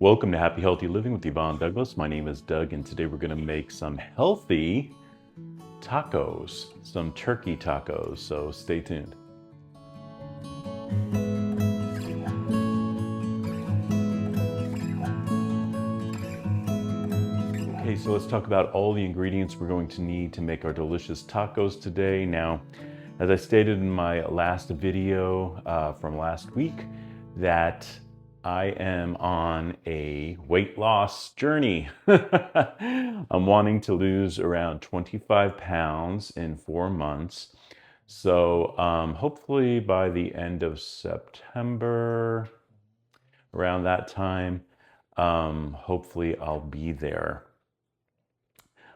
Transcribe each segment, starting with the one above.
Welcome to Happy Healthy Living with Yvonne Douglas. My name is Doug, and today we're going to make some healthy tacos, some turkey tacos. So stay tuned. Okay, so let's talk about all the ingredients we're going to need to make our delicious tacos today. Now, as I stated in my last video from last week, that I am on a weight loss journey. I'm wanting to lose around 25 pounds in 4 months. So hopefully by the end of September, around that time, hopefully I'll be there.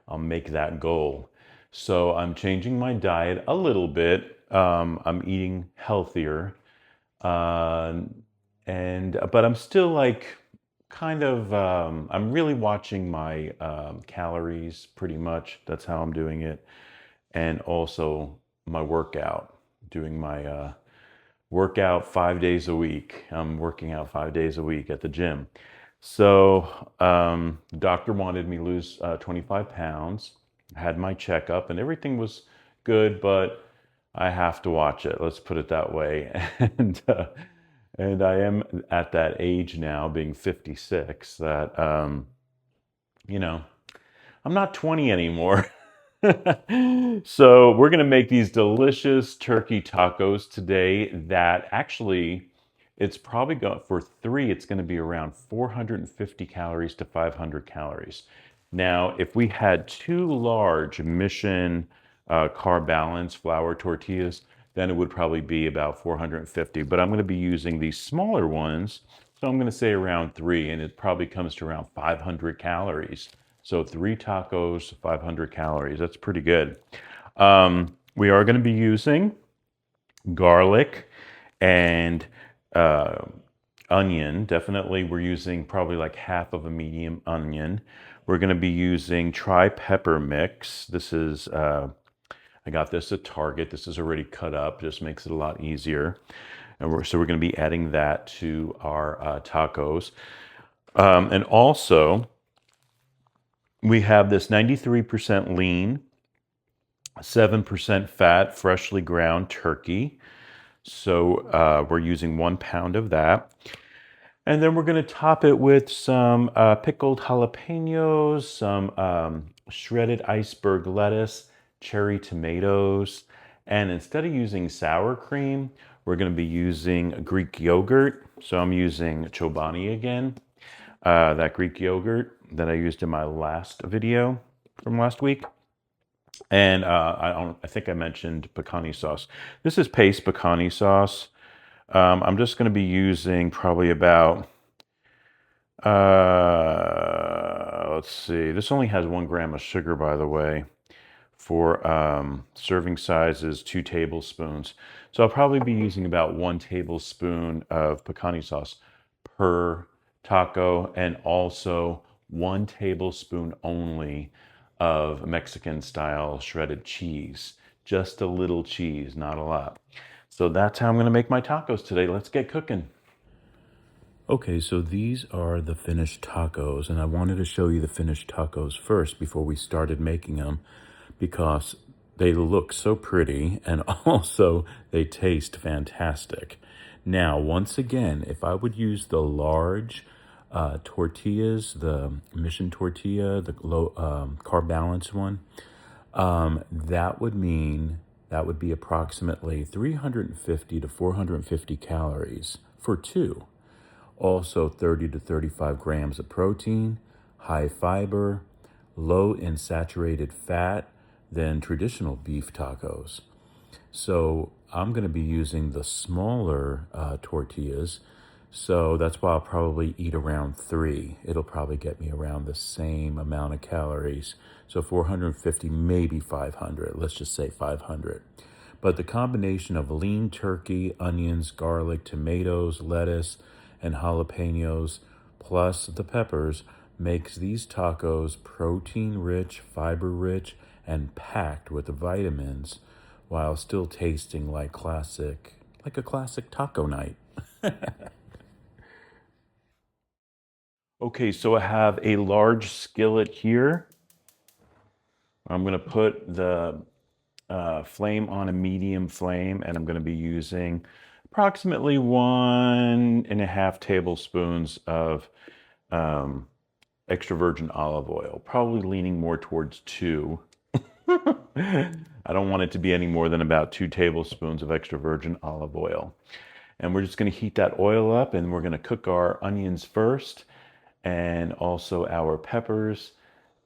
I'll make that goal. So I'm changing my diet a little bit. I'm eating healthier. Uh, but I'm still like I'm really watching my calories pretty much. That's how I'm doing it. And also my workout, doing my workout 5 days a week. I'm working out 5 days a week at the gym. So the doctor wanted me to lose 25 pounds. I had my checkup and everything was good, but I have to watch it. Let's put it that way. And I am at that age now, being 56, that I'm not 20 anymore. So we're gonna make these delicious turkey tacos today. That actually, it's probably going for three. It's going to be around 450 calories to 500 calories. Now, if we had two large Mission carb balance flour tortillas, then it would probably be about 450. But I'm going to be using these smaller ones, so I'm going to say around three, and it probably comes to around 500 calories. So three tacos, 500 calories. That's pretty good. We are going to be using garlic and uh, onion. Definitely, we're using probably like half of a medium onion. We're going to be using tri-pepper mix. This is, I got this at Target. This is already cut up, just makes it a lot easier. And so we're going to be adding that to our tacos. And also, we have this 93% lean, 7% fat, freshly ground turkey. So we're using 1 pound of that. And then we're going to top it with some pickled jalapenos, some shredded iceberg lettuce, cherry tomatoes. And instead of using sour cream, we're going to be using Greek yogurt. So I'm using Chobani again, that Greek yogurt that I used in my last video from last week. And I think I mentioned pecani sauce. This is paste pecani sauce. I'm just going to be using probably about, let's see, this only has 1 gram of sugar, by the way. For serving size is 2 tablespoons. So I'll probably be using about 1 tablespoon of pecani sauce per taco, and also 1 tablespoon only of Mexican style shredded cheese. Just a little cheese, not a lot. So that's how I'm going to make my tacos today. Let's get cooking. Okay, so these are the finished tacos, and I wanted to show you the finished tacos first before we started making them, because they look so pretty and also they taste fantastic. Now, once again, if I would use the large tortillas, the Mission tortilla, the low carb balance one, that would be approximately 350 to 450 calories for two. Also 30 to 35 grams of protein, high fiber, low in saturated fat than traditional beef tacos. So I'm going to be using the smaller tortillas. So that's why I'll probably eat around three. It'll probably get me around the same amount of calories. So 450, maybe 500. Let's just say 500. But the combination of lean turkey, onions, garlic, tomatoes, lettuce, and jalapenos, plus the peppers, makes these tacos protein-rich, fiber-rich, and packed with vitamins, while still tasting like a classic taco night. Okay, so I have a large skillet here. I'm going to put the flame on a medium flame, and I'm going to be using approximately 1.5 tablespoons of um, extra virgin olive oil, probably leaning more towards two. I don't want it to be any more than about 2 tablespoons of extra virgin olive oil. And we're just going to heat that oil up, and we're going to cook our onions first and also our peppers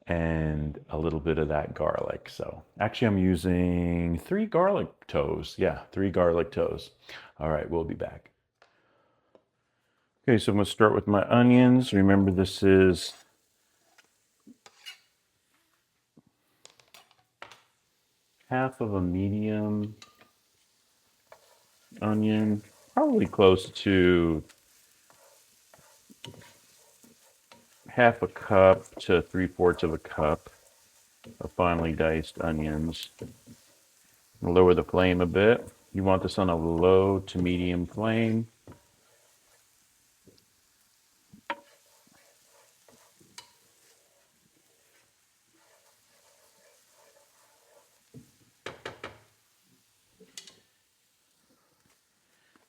and a little bit of that garlic. So actually I'm using 3 garlic toes. Yeah, 3 garlic toes. All right, we'll be back. Okay, so I'm gonna start with my onions. Remember, this is half of a medium onion, probably close to half a cup to 3/4 of a cup of finely diced onions. Lower the flame a bit. You want this on a low to medium flame.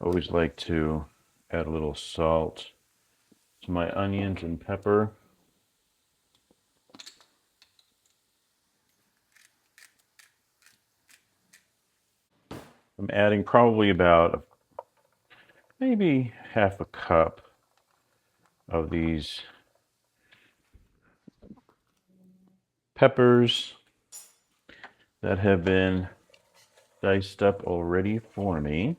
Always like to add a little salt to my onions and pepper. I'm adding probably about maybe half a cup of these peppers that have been diced up already for me.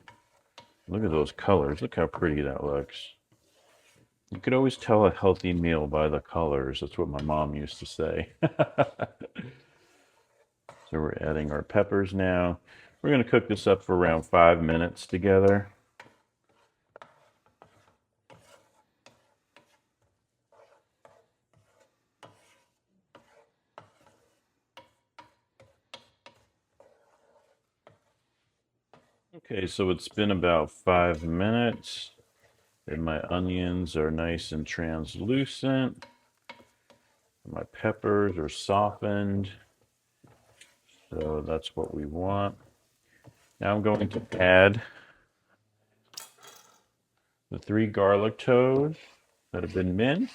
Look at those colors. Look how pretty that looks. You could always tell a healthy meal by the colors. That's what my mom used to say. So we're adding our peppers now. We're going to cook this up for around 5 minutes together. Okay, so it's been about 5 minutes, and my onions are nice and translucent. My peppers are softened, so that's what we want. Now I'm going to add the 3 garlic toes that have been minced.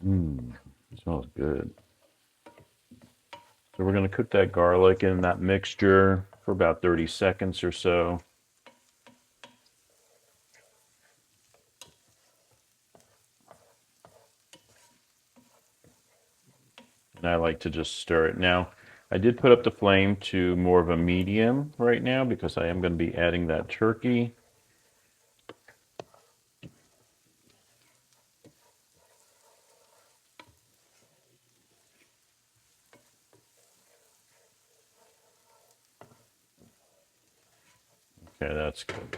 Mmm, smells good. So we're going to cook that garlic in that mixture for about 30 seconds or so. And I like to just stir it. Now, I did put up the flame to more of a medium right now because I am going to be adding that turkey. Okay, that's good.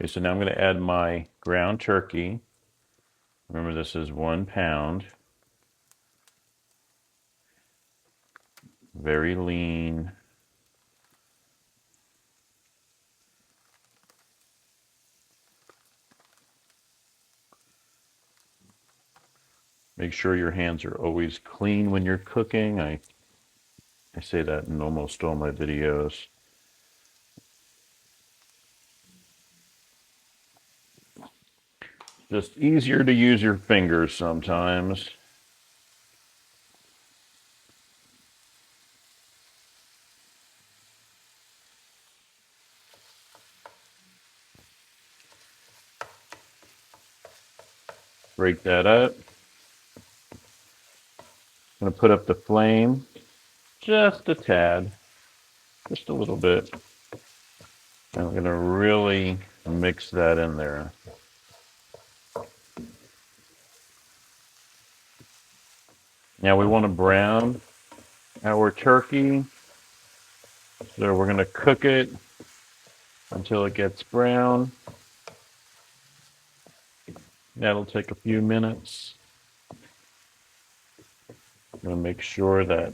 Okay, so now I'm going to add my ground turkey. Remember, this is 1 pound. Very lean. Make sure your hands are always clean when you're cooking. I say that in almost all my videos. Just easier to use your fingers sometimes. Break that up. I'm going to put up the flame just a tad, just a little bit. And I'm going to really mix that in there. Now we want to brown our turkey. So we're going to cook it until it gets brown. That'll take a few minutes. I'm going to make sure that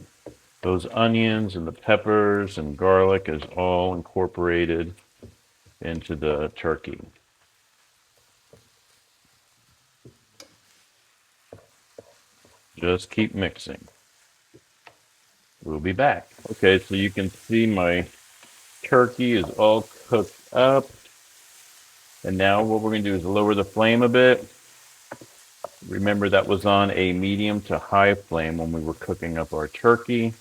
those onions and the peppers and garlic is all incorporated into the turkey. Just keep mixing. We'll be back. Okay, so you can see my turkey is all cooked up. And now what we're going to do is lower the flame a bit. Remember that was on a medium to high flame when we were cooking up our turkey.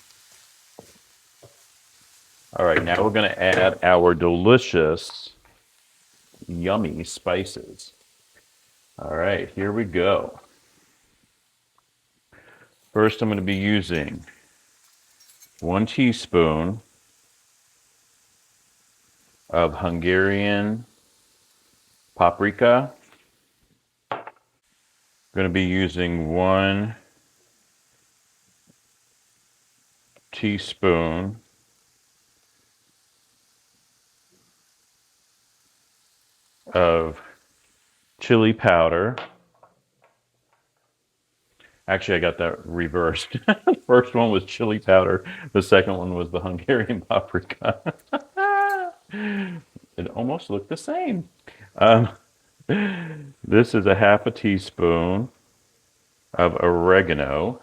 All right, now we're going to add our delicious, yummy spices. All right, here we go. First, I'm going to be using 1 teaspoon of Hungarian paprika. Going to be using 1 teaspoon of chili powder. Actually, I got that reversed. The first one was chili powder. The second one was the Hungarian paprika. It almost looked the same. Um, this is a half a teaspoon of oregano.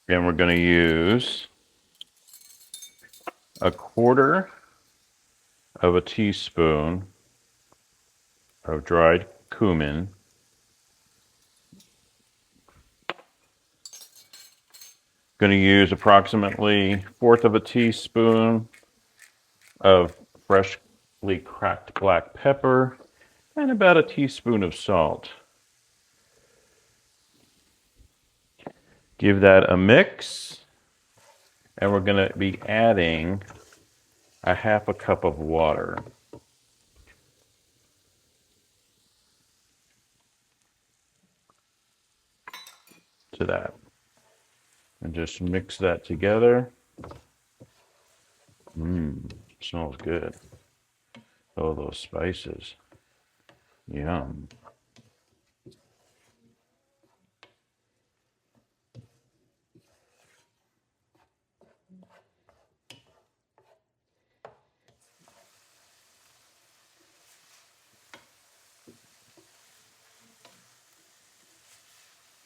And we're going to use a quarter of a teaspoon of dried cumin. Going to use approximately 1/4 of a teaspoon of freshly cracked black pepper and about a teaspoon of salt. Give that a mix, and we're going to be adding a half a cup of water. To that. And just mix that together. Smells good. Oh, those spices. Yum.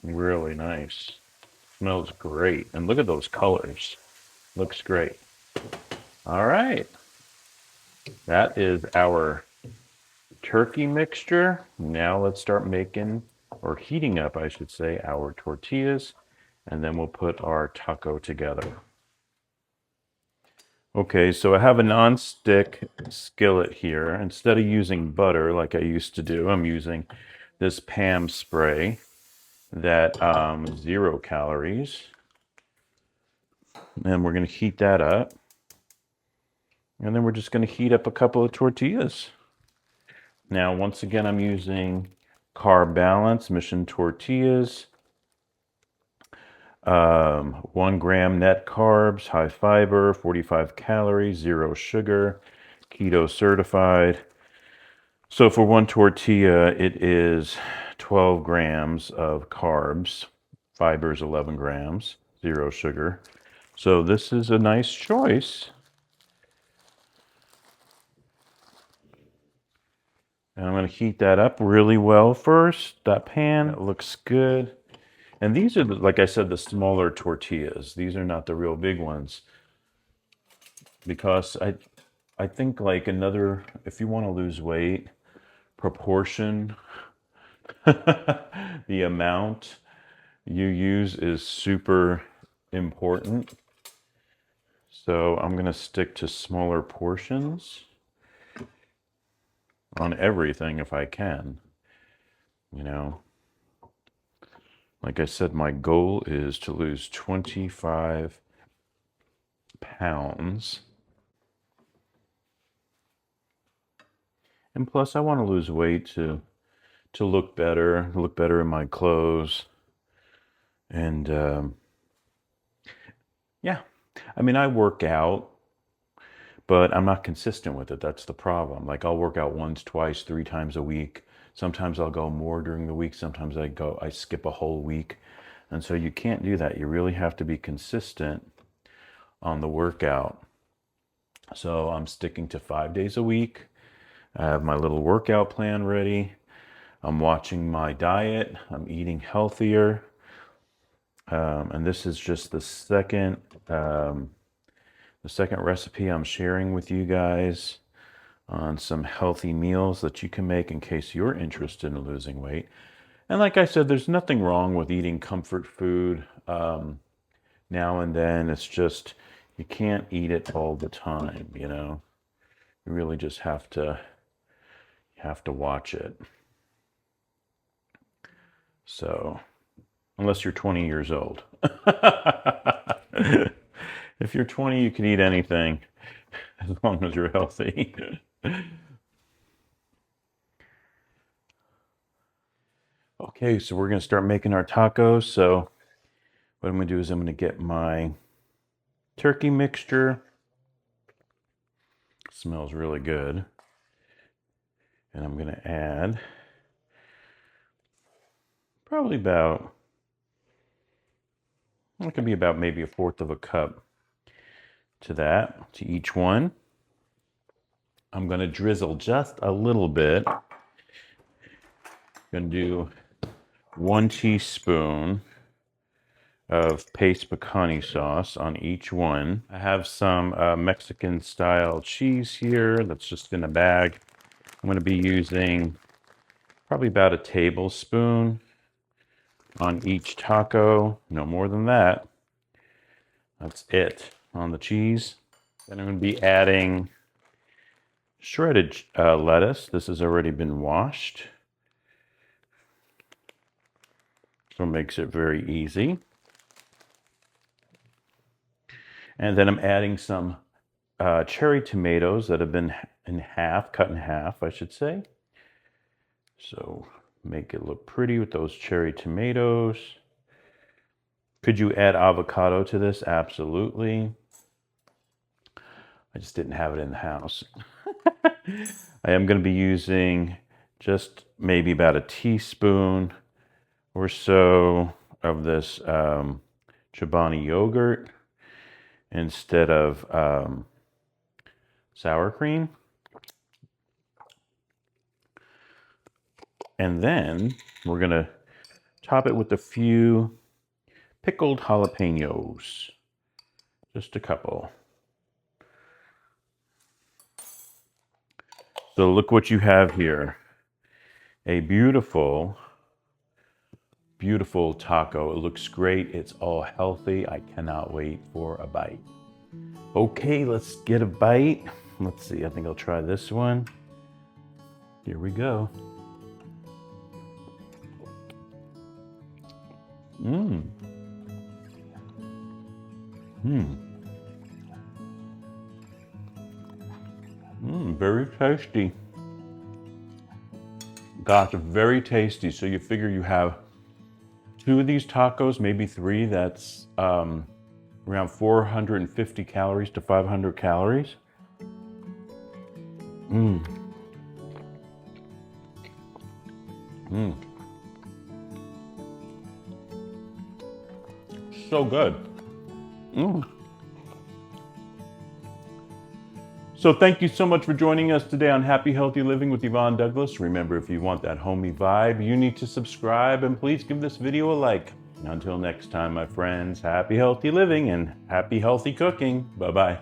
Really nice. Smells great. And look at those colors. Looks great. All right. That is our turkey mixture. Now let's start making, or heating up, I should say, our tortillas. And then we'll put our taco together. Okay, so I have a non-stick skillet here. Instead of using butter like I used to do, I'm using this Pam spray that 0 calories. And we're going to heat that up. And then we're just going to heat up a couple of tortillas. Now, once again, I'm using Carb Balance Mission tortillas. 1 gram net carbs, high fiber, 45 calories, 0 sugar, keto certified. So for 1 tortilla, it is 12 grams of carbs, fibers 11 grams, 0 sugar. So this is a nice choice. And I'm going to heat that up really well first. That pan, it looks good. And these are, like I said, the smaller tortillas. These are not the real big ones. Because I think like another, if you want to lose weight, proportion, the amount you use is super important. So I'm going to stick to smaller portions on everything if I can. You know, like I said, my goal is to lose 25 pounds. And plus, I want to lose weight to look better in my clothes. And yeah, I mean, I work out, but I'm not consistent with it. That's the problem. Like I'll work out once, twice, 3 times a week. Sometimes I'll go more during the week. Sometimes I skip a whole week. And so you can't do that. You really have to be consistent on the workout. So I'm sticking to 5 days a week. I have my little workout plan ready. I'm watching my diet. I'm eating healthier. And this is just the second recipe I'm sharing with you guys on some healthy meals that you can make in case you're interested in losing weight. And like I said, there's nothing wrong with eating comfort food now and then. It's just you can't eat it all the time, you know. You really just have to watch it. So, unless you're 20 years old. If you're 20, you can eat anything as long as you're healthy. Okay, so we're going to start making our tacos. So what I'm going to do is I'm going to get my turkey mixture. It smells really good. And I'm going to add probably about, it could be about maybe 1/4 of a cup to that, to each one. I'm going to drizzle just a little bit. I'm going to do 1 teaspoon of paste picante sauce on each one. I have some Mexican style cheese here that's just in a bag. I'm going to be using probably about a tablespoon on each taco, no more than that. That's it on the cheese. Then I'm going to be adding shredded lettuce. This has already been washed, so it makes it very easy. And then I'm adding some cherry tomatoes that have been cut in half, I should say. So make it look pretty with those cherry tomatoes. Could you add avocado to this? Absolutely. I just didn't have it in the house. I am going to be using just maybe about a teaspoon or so of this Chobani yogurt instead of sour cream. And then we're going to top it with a few pickled jalapenos. Just a couple. So look what you have here. A beautiful, beautiful taco. It looks great. It's all healthy. I cannot wait for a bite. Okay, let's get a bite. Let's see, I think I'll try this one. Here we go. Very tasty. Gosh, very tasty. So you figure you have 2 of these tacos, maybe 3. That's around 450 calories to 500 calories. So good. So thank you so much for joining us today on Happy Healthy Living with Yvonne Douglas. Remember, if you want that homey vibe, you need to subscribe, and please give this video a like. Until next time, my friends, happy healthy living and happy healthy cooking. Bye-bye.